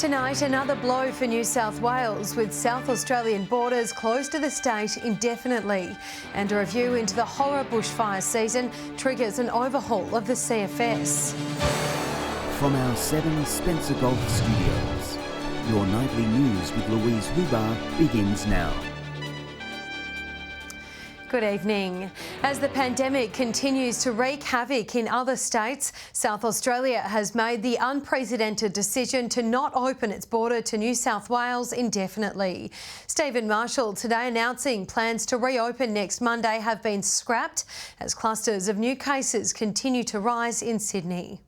Tonight, another blow for New South Wales, with South Australian borders closed to the state indefinitely. And a review into the horror bushfire season triggers an overhaul of the CFS. From our 7 Spencer Golf Studios, your nightly news with Louise Huber begins now. Good evening. As the pandemic continues to wreak havoc in other states, South Australia has made the unprecedented decision to not open its border to New South Wales indefinitely. Stephen Marshall today announcing plans to reopen next Monday have been scrapped as clusters of new cases continue to rise in Sydney.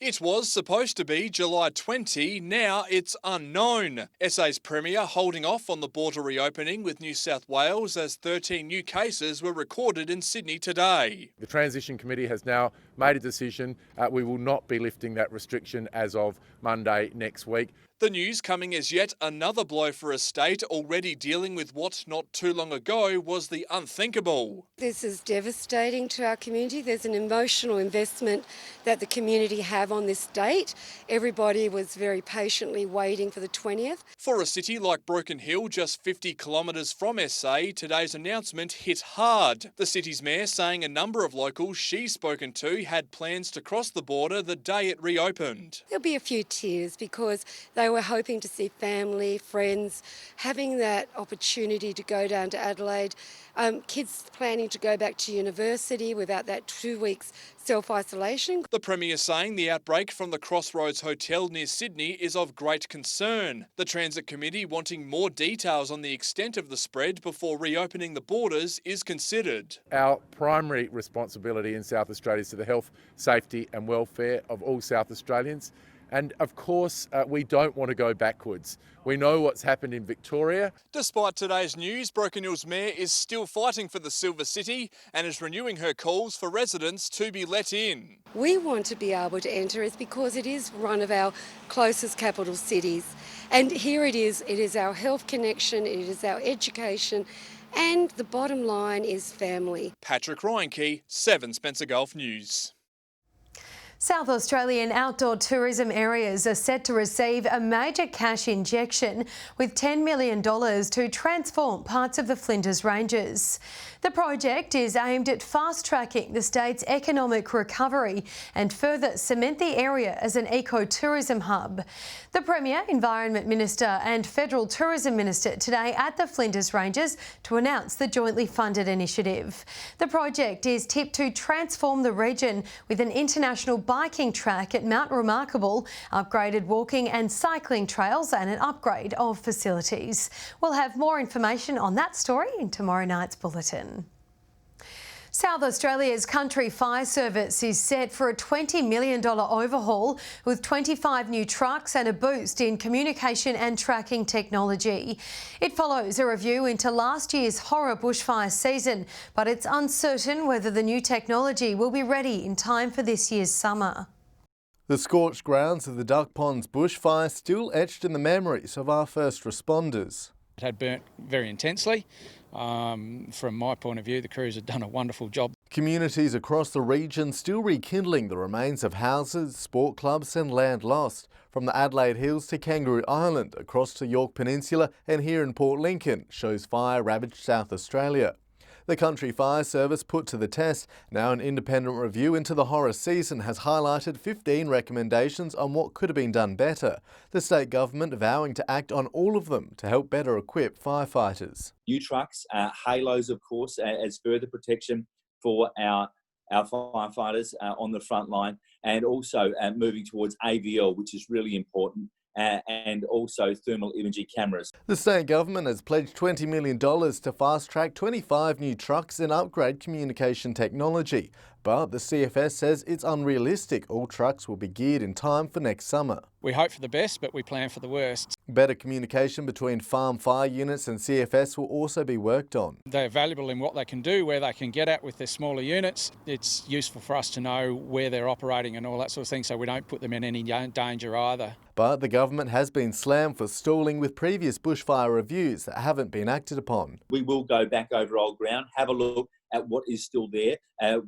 It was supposed to be July 20, now it's unknown. SA's Premier holding off on the border reopening with New South Wales as 13 new cases were recorded in Sydney today. The Transition Committee has now made a decision. We will not be lifting that restriction as of Monday next week. The news coming as yet another blow for a state already dealing with what not too long ago was the unthinkable. This is devastating to our community. There's an emotional investment that the community have on this date. Everybody was very patiently waiting for the 20th. For a city like Broken Hill, just 50 kilometres from SA, today's announcement hit hard. The city's mayor saying a number of locals she's spoken to had plans to cross the border the day it reopened. There'll be a few tears because they were hoping to see family, friends, having that opportunity to go down to Adelaide. Kids planning to go back to university without that 2 weeks self-isolation. The Premier saying the outbreak from the Crossroads Hotel near Sydney is of great concern. The Transit Committee wanting more details on the extent of the spread before reopening the borders is considered. Our primary responsibility in South Australia is to the health, safety and welfare of all South Australians. And of course, we don't want to go backwards. We know what's happened in Victoria. Despite today's news, Broken Hill's mayor is still fighting for the Silver City and is renewing her calls for residents to be let in. We want to be able to enter is because it is one of our closest capital cities. And here it is our health connection, it is our education, and the bottom line is family. Patrick Reinke, 7 Spencer Golf News. South Australian outdoor tourism areas are set to receive a major cash injection with $10 million to transform parts of the Flinders Ranges. The project is aimed at fast-tracking the state's economic recovery and further cement the area as an eco-tourism hub. The Premier, Environment Minister and Federal Tourism Minister today at the Flinders Ranges to announce the jointly funded initiative. The project is tipped to transform the region with an international biking track at Mount Remarkable, upgraded walking and cycling trails and an upgrade of facilities. We'll have more information on that story in tomorrow night's bulletin. South Australia's Country Fire Service is set for a $20 million overhaul with 25 new trucks and a boost in communication and tracking technology. It follows a review into last year's horror bushfire season, but it's uncertain whether the new technology will be ready in time for this year's summer. The scorched grounds of the Duck Ponds bushfire still etched in the memories of our first responders. It had burnt very intensely. From my point of view, the crews had done a wonderful job. Communities across the region still rekindling the remains of houses, sport clubs and land lost. From the Adelaide Hills to Kangaroo Island, across to York Peninsula and here in Port Lincoln, shows fire ravaged South Australia. The Country Fire Service put to the test. Now an independent review into the horror season has highlighted 15 recommendations on what could have been done better. The state government vowing to act on all of them to help better equip firefighters. New trucks, halos of course, as further protection for our firefighters on the front line, and also moving towards AVL, which is really important. And also thermal imaging cameras. The state government has pledged $20 million to fast-track 25 new trucks and upgrade communication technology. But the CFS says it's unrealistic all trucks will be geared in time for next summer. We hope for the best, but we plan for the worst. Better communication between farm fire units and CFS will also be worked on. They're valuable in what they can do, where they can get at with their smaller units. It's useful for us to know where they're operating and all that sort of thing, so we don't put them in any danger either. But the government has been slammed for stalling with previous bushfire reviews that haven't been acted upon. We will go back over old ground, have a look at what is still there,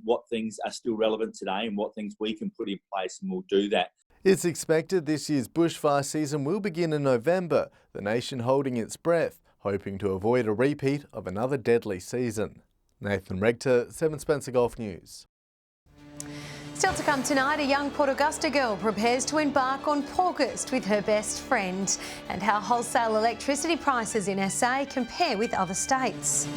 what things are still relevant today and what things we can put in place, and we'll do that. It's expected this year's bushfire season will begin in November, the nation holding its breath, hoping to avoid a repeat of another deadly season. Nathan Rector, 7 Spencer Golf News. Still to come tonight, a young Port Augusta girl prepares to embark on August with her best friend, and how wholesale electricity prices in SA compare with other states.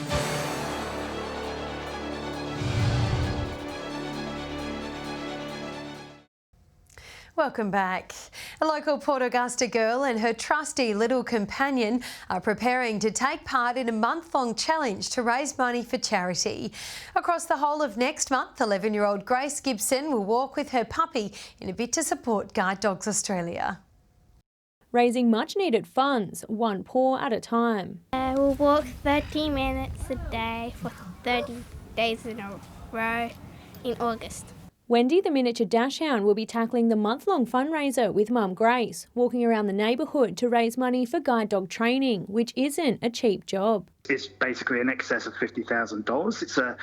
Welcome back. A local Port Augusta girl and her trusty little companion are preparing to take part in a month-long challenge to raise money for charity. Across the whole of next month, 11-year-old Grace Gibson will walk with her puppy in a bid to support Guide Dogs Australia. Raising much-needed funds, one paw at a time. We'll walk 30 minutes a day for 30 days in a row in August. Wendy, the miniature dachshund, will be tackling the month-long fundraiser with Mum Grace, walking around the neighbourhood to raise money for guide dog training, which isn't a cheap job. It's basically in excess of $50,000. It's an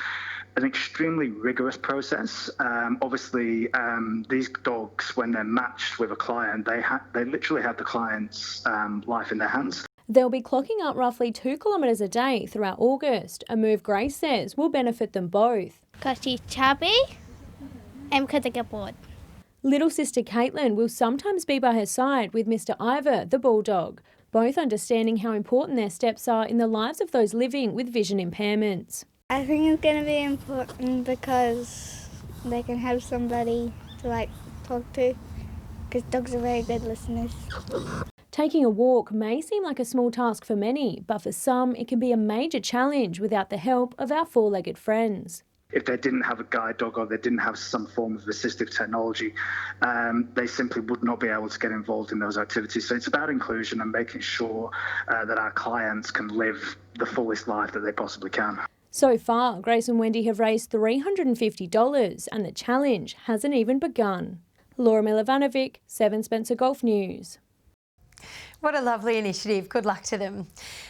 extremely rigorous process. Obviously, these dogs, when they're matched with a client, they literally have the client's life in their hands. They'll be clocking up roughly 2 kilometres a day throughout August, a move Grace says will benefit them both. Because she's chubby and because I get bored. Little sister Caitlin will sometimes be by her side with Mr. Ivor, the bulldog, both understanding how important their steps are in the lives of those living with vision impairments. I think it's going to be important because they can have somebody to talk to, because dogs are very good listeners. Taking a walk may seem like a small task for many, but for some it can be a major challenge without the help of our four-legged friends. If they didn't have a guide dog or they didn't have some form of assistive technology, they simply would not be able to get involved in those activities. So it's about inclusion and making sure that our clients can live the fullest life that they possibly can. So far, Grace and Wendy have raised $350 and the challenge hasn't even begun. Laura Milovanovic, 7 Spencer Golf News. What a lovely initiative. Good luck to them.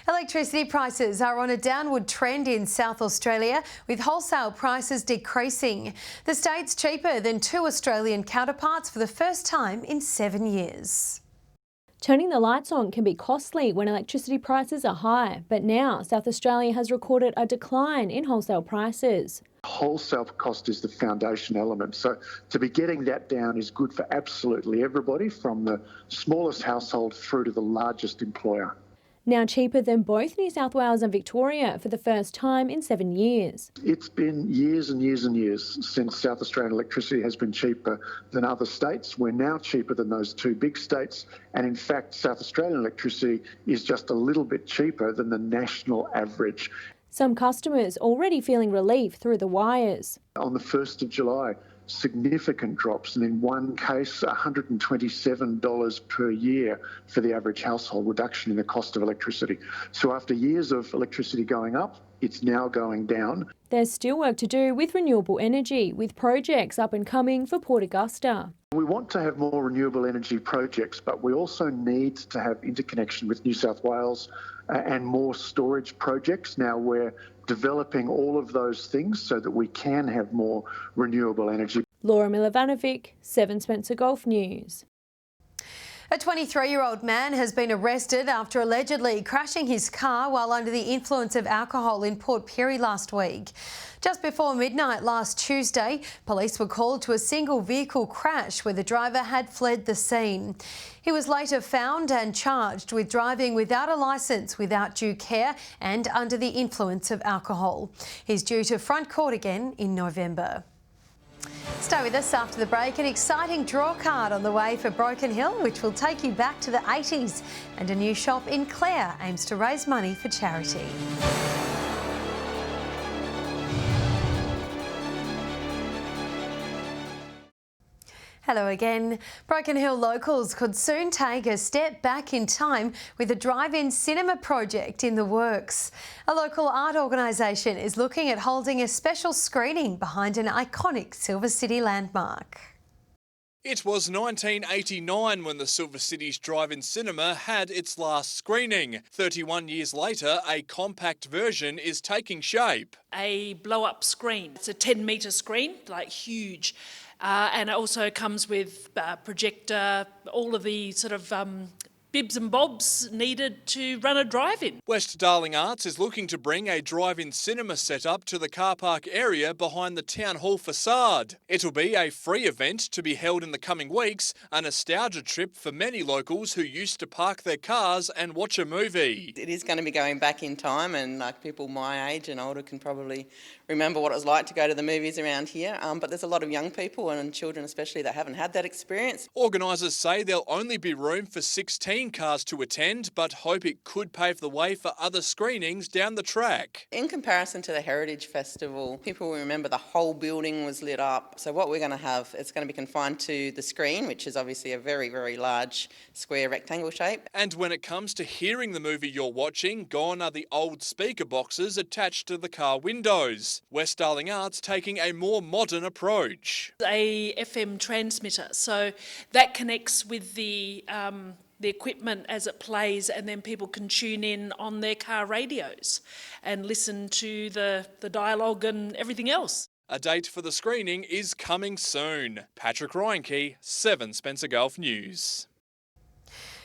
Electricity prices are on a downward trend in South Australia, with wholesale prices decreasing. The state's cheaper than 2 Australian counterparts for the first time in 7 years. Turning the lights on can be costly when electricity prices are high, but now South Australia has recorded a decline in wholesale prices. Wholesale cost is the foundation element. So to be getting that down is good for absolutely everybody, from the smallest household through to the largest employer. Now cheaper than both New South Wales and Victoria for the first time in 7 years. It's been years and years and years since South Australian electricity has been cheaper than other states. We're now cheaper than those 2 big states. And in fact, South Australian electricity is just a little bit cheaper than the national average. Some customers already feeling relief through the wires. On the 1st of July, significant drops, and in one case, $127 per year for the average household, reduction in the cost of electricity. So after years of electricity going up, it's now going down. There's still work to do with renewable energy, with projects up and coming for Port Augusta. We want to have more renewable energy projects, but we also need to have interconnection with New South Wales and more storage projects. Now we're developing all of those things so that we can have more renewable energy. Laura Milovanovic, 7 Spencer Golf News. A 23-year-old man has been arrested after allegedly crashing his car while under the influence of alcohol in Port Pirie last week. Just before midnight last Tuesday, police were called to a single vehicle crash where the driver had fled the scene. He was later found and charged with driving without a licence, without due care and under the influence of alcohol. He's due to front court again in November. Stay with us after the break. An exciting draw card on the way for Broken Hill, which will take you back to the 80s. And a new shop in Clare aims to raise money for charity. Hello again. Broken Hill locals could soon take a step back in time with a Drivein Cinema project in the works. A local art organisation is looking at holding a special screening behind an iconic Silver City landmark. It was 1989 when the Silver City's Drivein Cinema had its last screening. 31 years later, a compact version is taking shape. A blow-up screen. It's a 10-metre screen, like huge. and it also comes with projector, all of the sort of bibs and bobs needed to run a drive-in. West Darling Arts is looking to bring a drive-in cinema setup to the car park area behind the Town Hall facade. It'll be a free event to be held in the coming weeks, a nostalgia trip for many locals who used to park their cars and watch a movie. It is going to be going back in time, and like people my age and older can probably remember what it was like to go to the movies around here, but there's a lot of young people and children especially that haven't had that experience. Organisers say there'll only be room for 16 cars to attend, but hope it could pave the way for other screenings down the track. In comparison to the Heritage Festival, people will remember the whole building was lit up. So what we're going to have, it's going to be confined to the screen, which is obviously a very, very large square rectangle shape. And when it comes to hearing the movie you're watching, gone are the old speaker boxes attached to the car windows. West Darling Arts taking a more modern approach. A FM transmitter, so that connects with the equipment as it plays, and then people can tune in on their car radios and listen to the dialogue and everything else. A date for the screening is coming soon. Patrick Reinke, 7 Spencer Gulf News.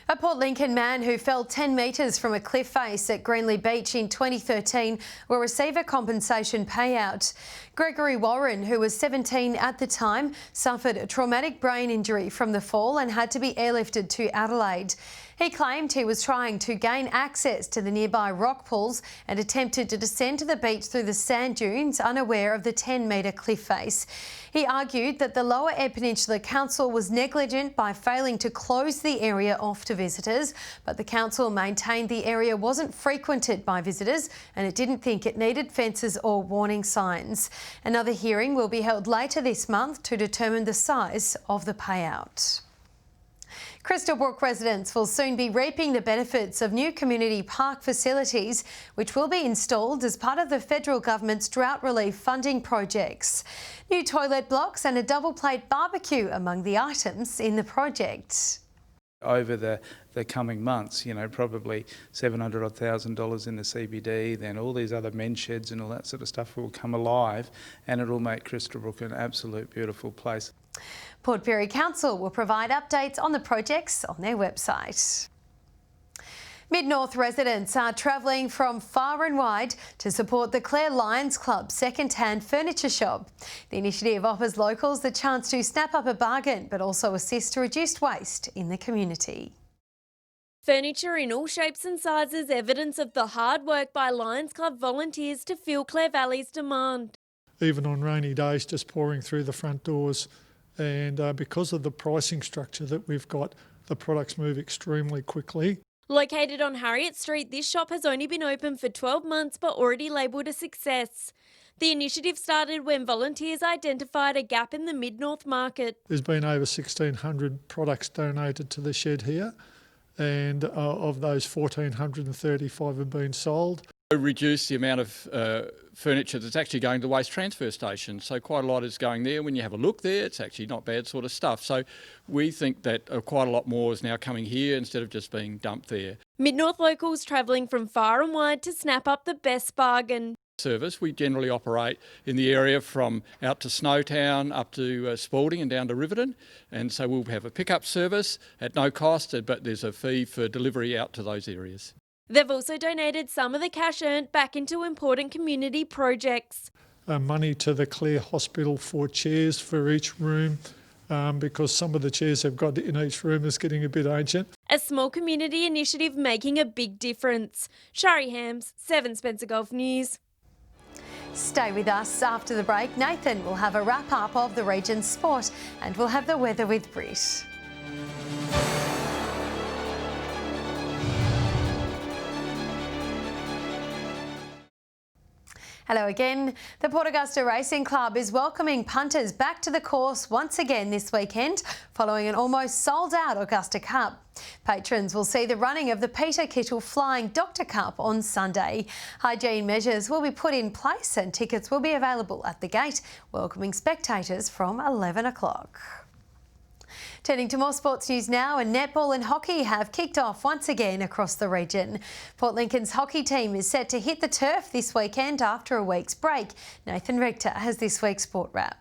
A Port Lincoln man who fell 10 metres from a cliff face at Greenley Beach in 2013 will receive a compensation payout. Gregory Warren, who was 17 at the time, suffered a traumatic brain injury from the fall and had to be airlifted to Adelaide. He claimed he was trying to gain access to the nearby rock pools and attempted to descend to the beach through the sand dunes, unaware of the 10-metre cliff face. He argued that the Lower Eyre Peninsula Council was negligent by failing to close the area off to visitors, but the council maintained the area wasn't frequented by visitors and it didn't think it needed fences or warning signs. Another hearing will be held later this month to determine the size of the payout. Crystal Brook residents will soon be reaping the benefits of new community park facilities, which will be installed as part of the federal government's drought relief funding projects. New toilet blocks and a double plate barbecue among the items in the project. Over the coming months, probably $700,000 in the CBD, then all these other men's sheds and all that sort of stuff will come alive, and it'll make Crystal Brook an absolute beautiful place. Port Pirie Council will provide updates on the projects on their website. Mid-North residents are travelling from far and wide to support the Clare Lions Club second-hand furniture shop. The initiative offers locals the chance to snap up a bargain, but also assist to reduce waste in the community. Furniture in all shapes and sizes, evidence of the hard work by Lions Club volunteers to fill Clare Valley's demand. Even on rainy days, just pouring through the front doors. And because of the pricing structure that we've got, the products move extremely quickly. Located on Harriet Street, this shop has only been open for 12 months but already labelled a success. The initiative started when volunteers identified a gap in the Mid-North market. There's been over 1,600 products donated to the shed here, and of those 1,435 have been sold. Reduce the amount of furniture that's actually going to the waste transfer station. So quite a lot is going there. When you have a look there, it's actually not bad sort of stuff. So we think that quite a lot more is now coming here instead of just being dumped there. Mid-North locals travelling from far and wide to snap up the best bargain. Service, we generally operate in the area from out to Snowtown up to Spalding and down to Riverton, and so we'll have a pickup service at no cost, but there's a fee for delivery out to those areas. They've also donated some of the cash earned back into important community projects. Money to the Clare Hospital for chairs for each room, because some of the chairs they've got in each room is getting a bit ancient. A small community initiative making a big difference. Shari Hams, 7 Spencer Gulf News. Stay with us after the break. Nathan will have a wrap-up of the region's sport and we'll have the weather with Britt. Hello again. The Port Augusta Racing Club is welcoming punters back to the course once again this weekend following an almost sold-out Augusta Cup. Patrons will see the running of the Peter Kittle Flying Doctor Cup on Sunday. Hygiene measures will be put in place and tickets will be available at the gate, welcoming spectators from 11 o'clock. Turning to more sports news now, and netball and hockey have kicked off once again across the region. Port Lincoln's hockey team is set to hit the turf this weekend after a week's break. Nathan Rector has this week's sport wrap.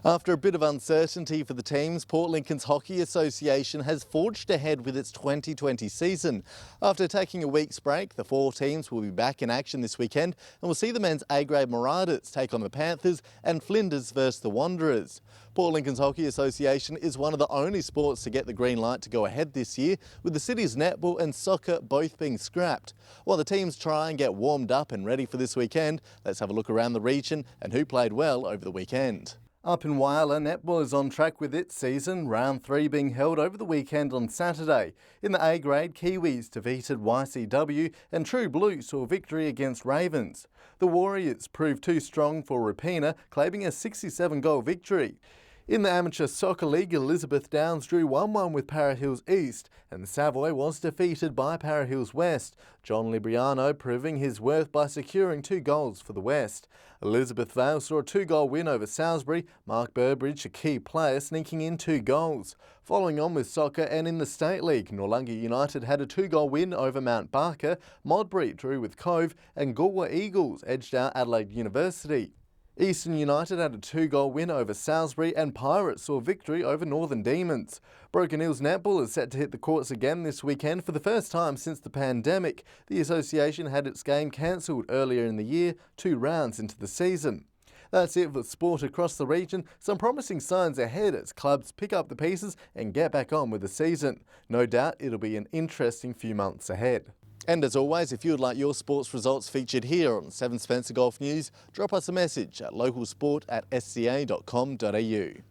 After a bit of uncertainty for the teams, Port Lincoln's Hockey Association has forged ahead with its 2020 season. After taking a week's break, the 4 teams will be back in action this weekend and will see the men's A-grade Marauders take on the Panthers and Flinders versus the Wanderers. Port Lincoln's Hockey Association is one of the only sports to get the green light to go ahead this year, with the city's netball and soccer both being scrapped. While the teams try and get warmed up and ready for this weekend, let's have a look around the region and who played well over the weekend. Up in Whyalla, netball is on track with its season, round 3 being held over the weekend on Saturday. In the A-grade, Kiwis defeated YCW and True Blue saw victory against Ravens. The Warriors proved too strong for Rapina, claiming a 67-goal victory. In the Amateur Soccer League, Elizabeth Downs drew 1-1 with Para Hills East and Savoy was defeated by Para Hills West, John Libriano proving his worth by securing 2 goals for the West. Elizabeth Vale saw a 2-goal win over Salisbury, Mark Burbridge, a key player, sneaking in 2 goals. Following on with soccer and in the State League, Noarlunga United had a 2-goal win over Mount Barker, Modbury drew with Cove and Galway Eagles edged out Adelaide University. Eastern United had a 2-goal win over Salisbury and Pirates saw victory over Northern Demons. Broken Hills Netball is set to hit the courts again this weekend for the first time since the pandemic. The association had its game cancelled earlier in the year, 2 rounds into the season. That's it for sport across the region. Some promising signs ahead as clubs pick up the pieces and get back on with the season. No doubt it'll be an interesting few months ahead. And as always, if you would like your sports results featured here on 7 Spencer Golf News, drop us a message at localsport@sca.com.au.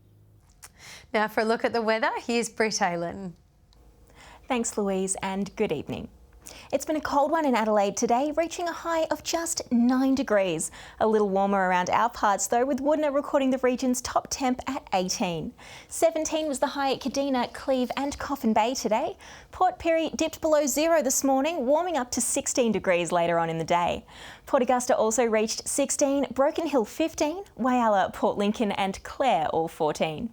Now for a look at the weather, here's Britt Aylen. Thanks, Louise, and good evening. It's been a cold one in Adelaide today, reaching a high of just 9 degrees. A little warmer around our parts though, with Woodner recording the region's top temp at 18. 17 was the high at Kadina, Cleve and Coffin Bay today. Port Pirie dipped below 0 this morning, warming up to 16 degrees later on in the day. Port Augusta also reached 16, Broken Hill 15, Whyalla, Port Lincoln and Clare all 14.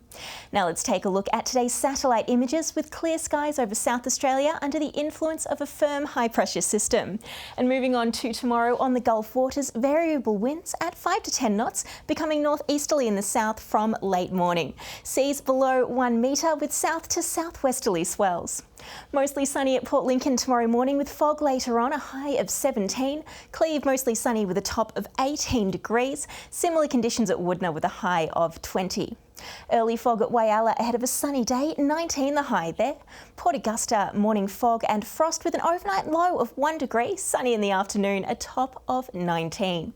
Now let's take a look at today's satellite images with clear skies over South Australia under the influence of a firm high pressure system. And moving on to tomorrow on the Gulf waters, variable winds at 5 to 10 knots, becoming northeasterly in the south from late morning. Seas below 1 metre with south to southwesterly swells. Mostly sunny at Port Lincoln tomorrow morning with fog later on, a high of 17. Cleve mostly sunny with a top of 18 degrees. Similar conditions at Woodner with a high of 20. Early fog at Whyalla ahead of a sunny day, 19 the high there. Port Augusta, morning fog and frost with an overnight low of 1 degree, sunny in the afternoon, a top of 19.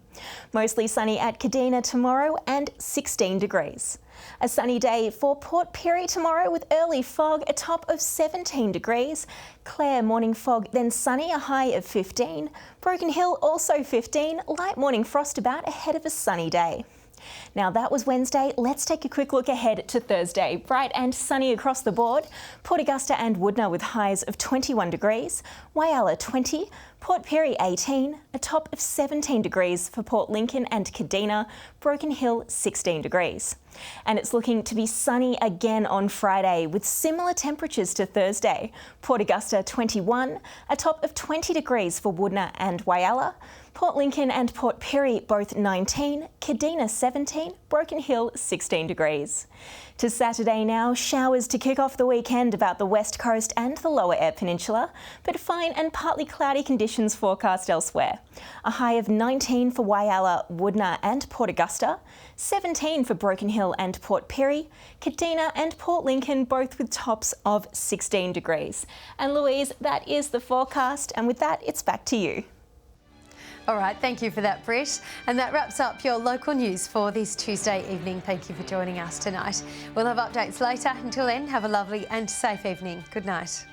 Mostly sunny at Kadina tomorrow and 16 degrees. A sunny day for Port Pirie tomorrow with early fog, a top of 17 degrees. Clare, morning fog, then sunny, a high of 15. Broken Hill also 15, light morning frost about ahead of a sunny day. Now that was Wednesday, let's take a quick look ahead to Thursday. Bright and sunny across the board. Port Augusta and Woodner with highs of 21 degrees, Whyalla 20, Port Pirie 18, a top of 17 degrees for Port Lincoln and Kadina, Broken Hill 16 degrees. And it's looking to be sunny again on Friday with similar temperatures to Thursday. Port Augusta 21, a top of 20 degrees for Woodner and Whyalla, Port Lincoln and Port Pirie both 19, Kadina 17, Broken Hill 16 degrees. To Saturday now, showers to kick off the weekend about the west coast and the lower Eyre Peninsula, but fine and partly cloudy conditions forecast elsewhere. A high of 19 for Whyalla, Woodner and Port Augusta, 17 for Broken Hill and Port Pirie, Kadina and Port Lincoln both with tops of 16 degrees. And Louise, that is the forecast, and with that, it's back to you. All right, thank you for that, Britt. And that wraps up your local news for this Tuesday evening. Thank you for joining us tonight. We'll have updates later. Until then, have a lovely and safe evening. Good night.